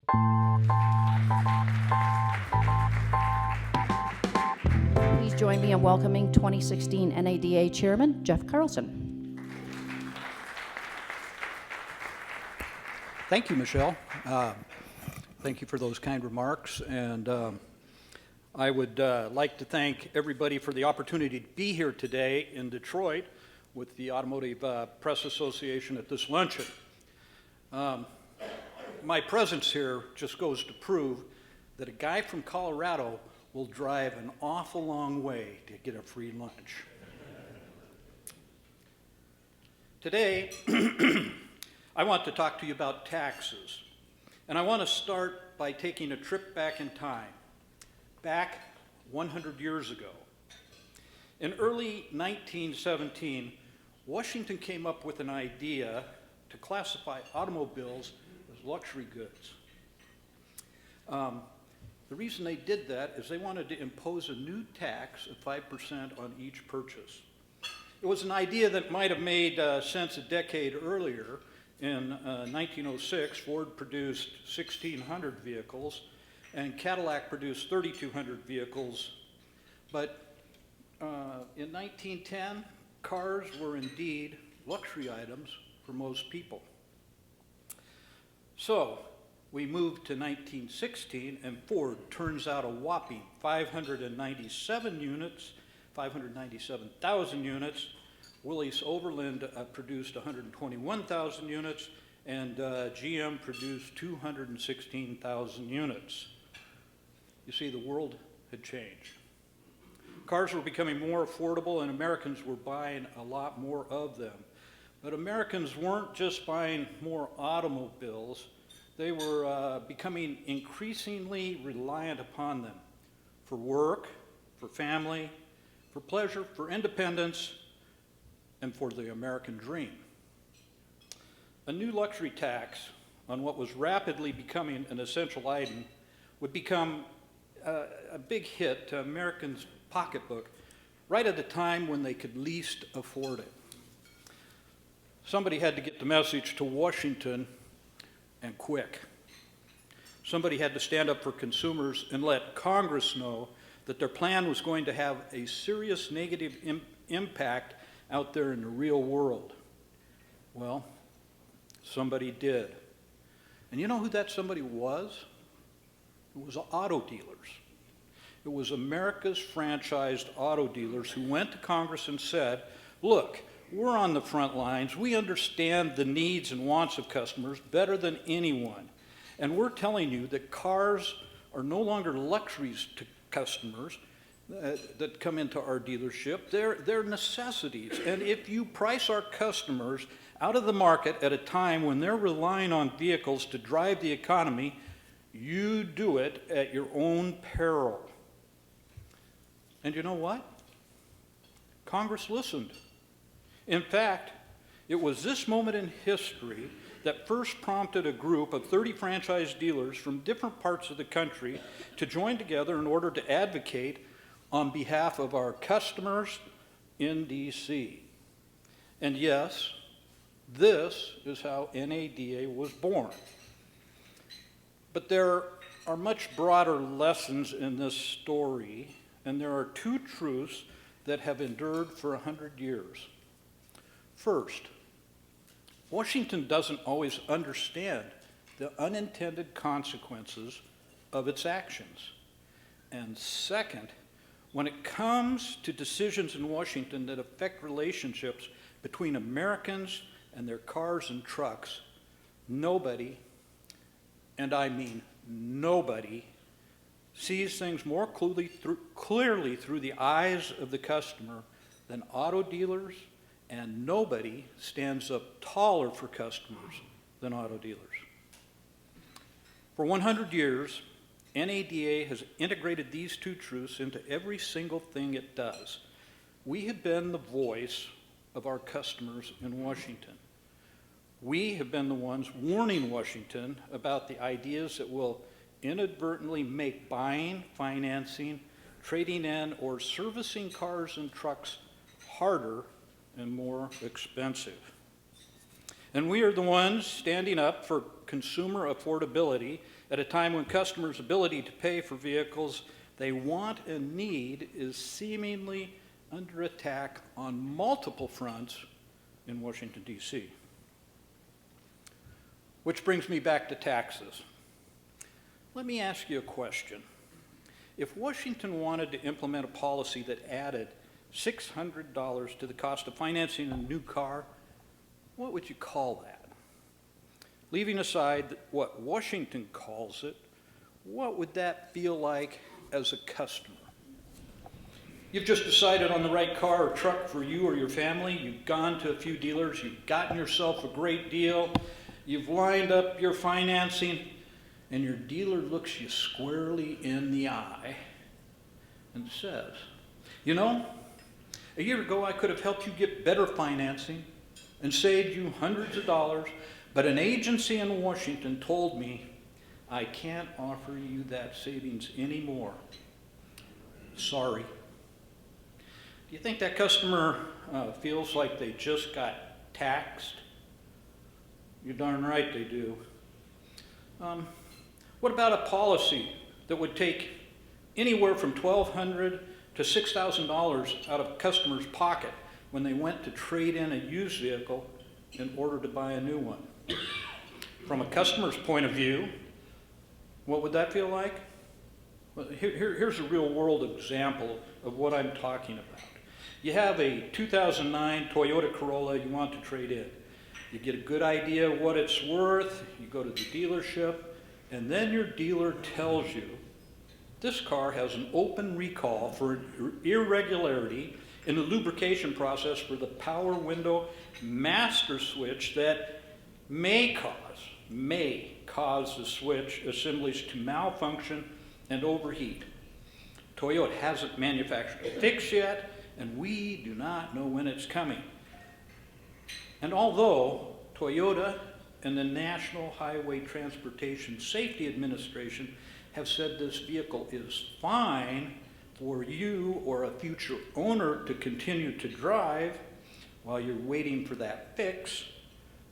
Please join me in welcoming 2016 NADA Chairman Jeff Carlson. Thank you, Michelle. Thank you for those kind remarks. And I would like to thank everybody for the opportunity to be here today in Detroit with the Automotive Press Association at this luncheon. My presence here just goes to prove that a guy from Colorado will drive an awful long way to get a free lunch. Today, I want to talk to you about taxes. And I want to start by taking a trip back in time, back 100 years ago. In early 1917, Washington came up with an idea to classify automobiles as luxury goods. The reason they did that is they wanted to impose a new tax of 5% on each purchase. It was an idea that might have made sense a decade earlier. In 1906, Ford produced 1,600 vehicles, and Cadillac produced 3,200 vehicles. But in 1910, cars were indeed luxury items for most people. So we moved to 1916, and Ford turns out a whopping 597,000 units. Willys Overland produced 121,000 units, and GM produced 216,000 units. You see, the world had changed. Cars were becoming more affordable, and Americans were buying a lot more of them. But Americans weren't just buying more automobiles. They were becoming increasingly reliant upon them for work, for family, for pleasure, for independence, and for the American dream. A new luxury tax on what was rapidly becoming an essential item would become a big hit to Americans' pocketbook right at the time when they could least afford it. Somebody had to get the message to Washington, and quick. Somebody had to stand up for consumers and let Congress know that their plan was going to have a serious negative impact out there in the real world. Well, somebody did. And you know who that somebody was? It was auto dealers. It was America's franchised auto dealers who went to Congress and said, look, we're on the front lines. We understand the needs and wants of customers better than anyone. And we're telling you that cars are no longer luxuries to customers that come into our dealership. They're necessities. And if you price our customers out of the market at a time when they're relying on vehicles to drive the economy, you do it at your own peril. And you know what? Congress listened. In fact, it was this moment in history that first prompted a group of 30 franchise dealers from different parts of the country to join together in order to advocate on behalf of our customers in D.C. And yes, this is how NADA was born. But there are much broader lessons in this story, and there are two truths that have endured for 100 years. First, Washington doesn't always understand the unintended consequences of its actions. And second, when it comes to decisions in Washington that affect relationships between Americans and their cars and trucks, nobody, and I mean nobody, sees things more clearly through the eyes of the customer than auto dealers, and nobody stands up taller for customers than auto dealers. For 100 years, NADA has integrated these two truths into every single thing it does. We have been the voice of our customers in Washington. We have been the ones warning Washington about the ideas that will inadvertently make buying, financing, trading in, or servicing cars and trucks harder and more expensive. And we are the ones standing up for consumer affordability At a time when customers' ability to pay for vehicles they want and need is seemingly under attack on multiple fronts in Washington, D.C. Which brings me back to taxes. Let me ask you a question. If Washington wanted to implement a policy that added $600 to the cost of financing a new car, what would you call that? Leaving aside what Washington calls it, what would that feel like as a customer? You've just decided on the right car or truck for you or your family. You've gone to a few dealers. You've gotten yourself a great deal. You've lined up your financing, and your dealer looks you squarely in the eye and says, you know, a year ago I could have helped you get better financing and saved you hundreds of dollars, but an agency in Washington told me I can't offer you that savings anymore. Sorry. Do you think that customer feels like they just got taxed? You're darn right they do. What about a policy that would take anywhere from $1,200 to $6,000 out of a customer's pocket when they went to trade in a used vehicle in order to buy a new one? From a customer's point of view, what would that feel like? Well, here's a real world example of what I'm talking about. You have a 2009 Toyota Corolla you want to trade in. You get a good idea of what it's worth, you go to the dealership, and then your dealer tells you this car has an open recall for an irregularity in the lubrication process for the power window master switch that may cause the switch assemblies to malfunction and overheat. Toyota hasn't manufactured a fix yet, and we do not know when it's coming. And although Toyota and the National Highway Transportation Safety Administration have said this vehicle is fine for you or a future owner to continue to drive while you're waiting for that fix,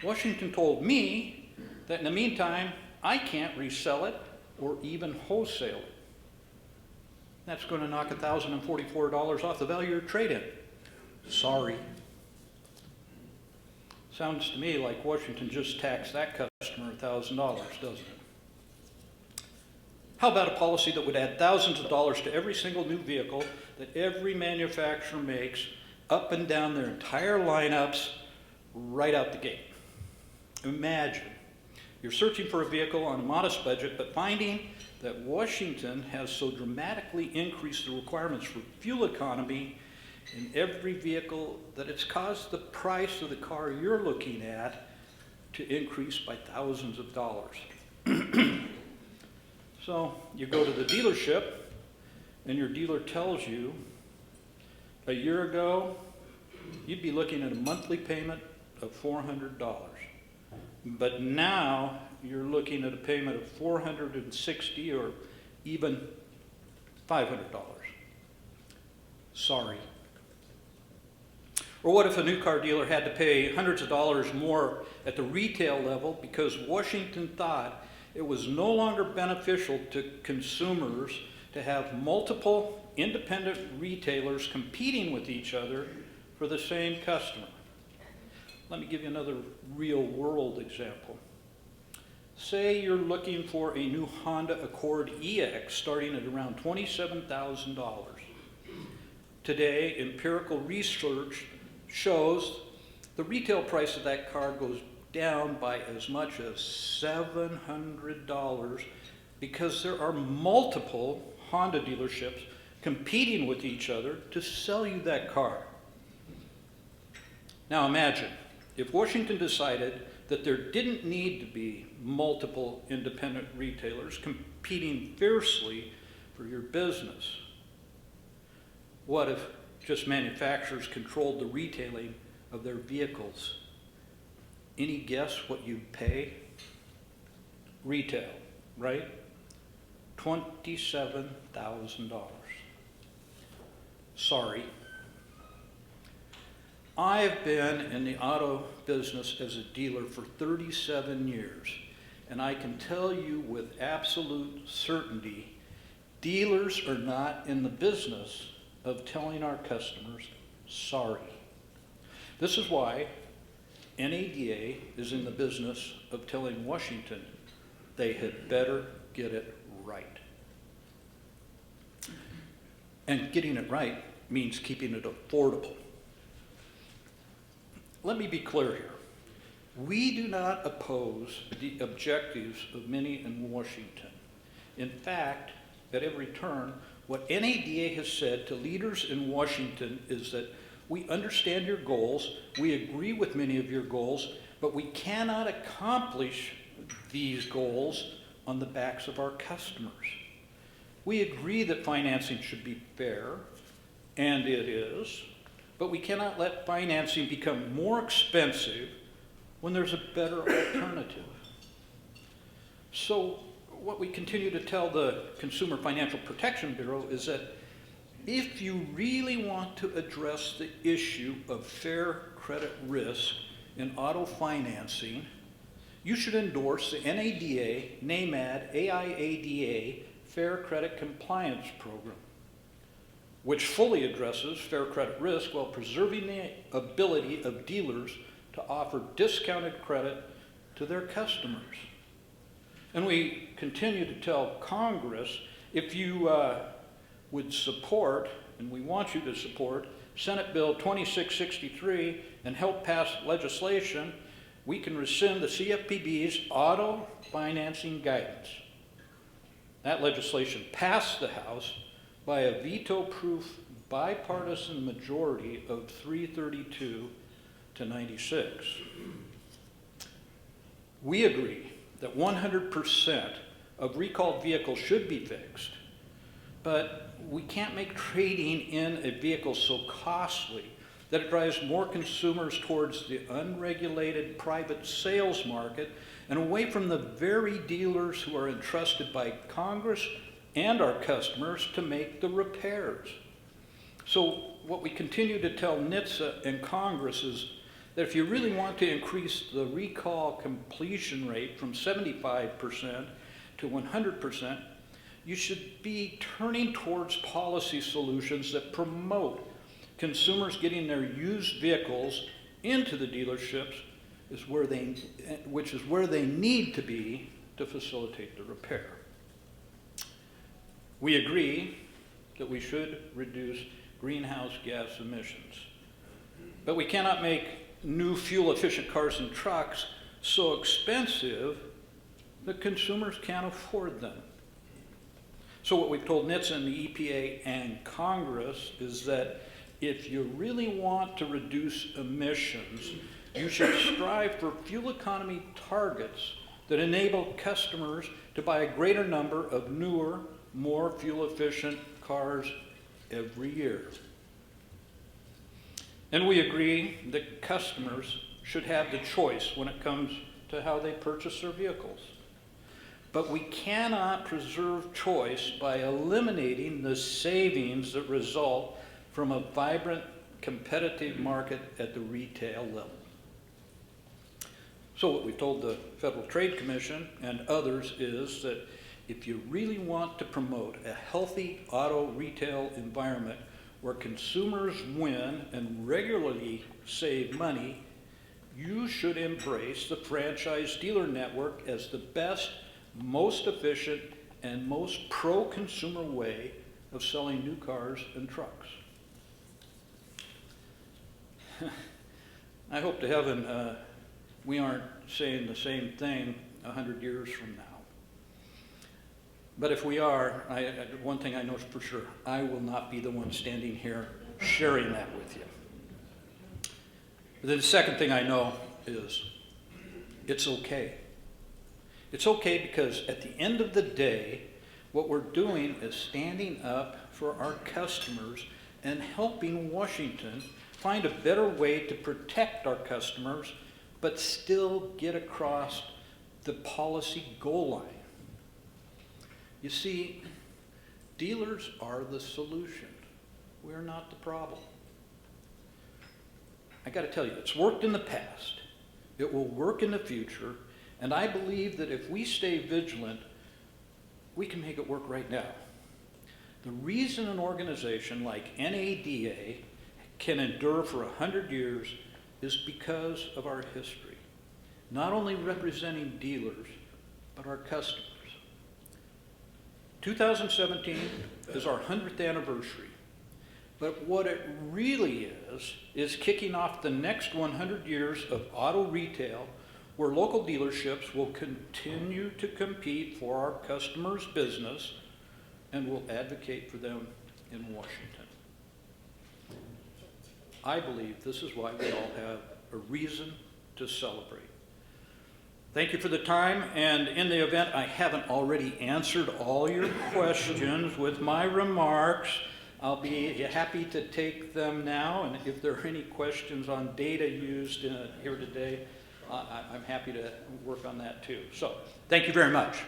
Washington told me that in the meantime, I can't resell it or even wholesale it. That's going to knock $1,044 off the value of your trade-in. Sorry. Sounds to me like Washington just taxed that customer $1,000, doesn't it? How about a policy that would add thousands of dollars to every single new vehicle that every manufacturer makes up and down their entire lineups right out the gate? Imagine you're searching for a vehicle on a modest budget, but finding that Washington has so dramatically increased the requirements for fuel economy in every vehicle that it's caused the price of the car you're looking at to increase by thousands of dollars. So you go to the dealership and your dealer tells you a year ago you'd be looking at a monthly payment of $400. But now you're looking at a payment of $460 or even $500. Sorry. Or what if a new car dealer had to pay hundreds of dollars more at the retail level because Washington thought it was no longer beneficial to consumers to have multiple independent retailers competing with each other for the same customer? Let me give you another real-world example. Say you're looking for a new Honda Accord EX starting at around $27,000. Today, empirical research shows the retail price of that car goes down by as much as $700 because there are multiple Honda dealerships competing with each other to sell you that car. Now imagine if Washington decided that there didn't need to be multiple independent retailers competing fiercely for your business. What if just manufacturers controlled the retailing of their vehicles? Any guess what you'd pay? Retail, right? $27,000. Sorry. I've been in the auto business as a dealer for 37 years, And I can tell you with absolute certainty, dealers are not in the business of telling our customers sorry. This is why NADA is in the business of telling Washington they had better get it right. And getting it right means keeping it affordable. Let me be clear here. We do not oppose the objectives of many in Washington. In fact, at every turn, what NADA has said to leaders in Washington is that we understand your goals, we agree with many of your goals, but we cannot accomplish these goals on the backs of our customers. We agree that financing should be fair, and it is, but we cannot let financing become more expensive when there's a better alternative. So what we continue to tell the Consumer Financial Protection Bureau is that if you really want to address the issue of fair credit risk in auto financing, you should endorse the NADA, NAMAD, AIADA Fair Credit Compliance Program, which fully addresses fair credit risk while preserving the ability of dealers to offer discounted credit to their customers. And we continue to tell Congress, if you would support, and we want you to support, Senate Bill 2663 and help pass legislation, we can rescind the CFPB's auto financing guidance. That legislation passed the House by a veto-proof bipartisan majority of 332 to 96. We agree that 100% of recalled vehicles should be fixed, but we can't make trading in a vehicle so costly that it drives more consumers towards the unregulated private sales market and away from the very dealers who are entrusted by Congress and our customers to make the repairs. So what we continue to tell NHTSA and Congress is that if you really want to increase the recall completion rate from 75% to 100%, you should be turning towards policy solutions that promote consumers getting their used vehicles into the dealerships, which is where they need to be to facilitate the repair. We agree that we should reduce greenhouse gas emissions, but we cannot make new fuel-efficient cars and trucks so expensive that consumers can't afford them. So what we've told NHTSA and the EPA and Congress is that if you really want to reduce emissions, you should strive for fuel economy targets that enable customers to buy a greater number of newer, more fuel-efficient cars every year. And we agree that customers should have the choice when it comes to how they purchase their vehicles. But we cannot preserve choice by eliminating the savings that result from a vibrant, competitive market at the retail level. So what we told the Federal Trade Commission and others is that if you really want to promote a healthy auto retail environment where consumers win and regularly save money, you should embrace the franchise dealer network as the best, most efficient, and most pro-consumer way of selling new cars and trucks. I hope to heaven we aren't saying the same thing 100 years from now. But if we are, one thing I know for sure, I will not be the one standing here sharing that with you. The second thing I know is it's okay. It's okay because at the end of the day, what we're doing is standing up for our customers and helping Washington find a better way to protect our customers, but still get across the policy goal line. You see, dealers are the solution. We're not the problem. I got to tell you, it's worked in the past. It will work in the future. And I believe that if we stay vigilant, we can make it work right now. The reason an organization like NADA can endure for 100 years is because of our history, not only representing dealers, but our customers. 2017 is our 100th anniversary, but what it really is kicking off the next 100 years of auto retail, where local dealerships will continue to compete for our customers' business and will advocate for them in Washington. I believe this is why we all have a reason to celebrate. Thank you for the time, and in the event I haven't already answered all your questions with my remarks, I'll be happy to take them now, and if there are any questions on data used here today, I'm happy to work on that too. So, thank you very much.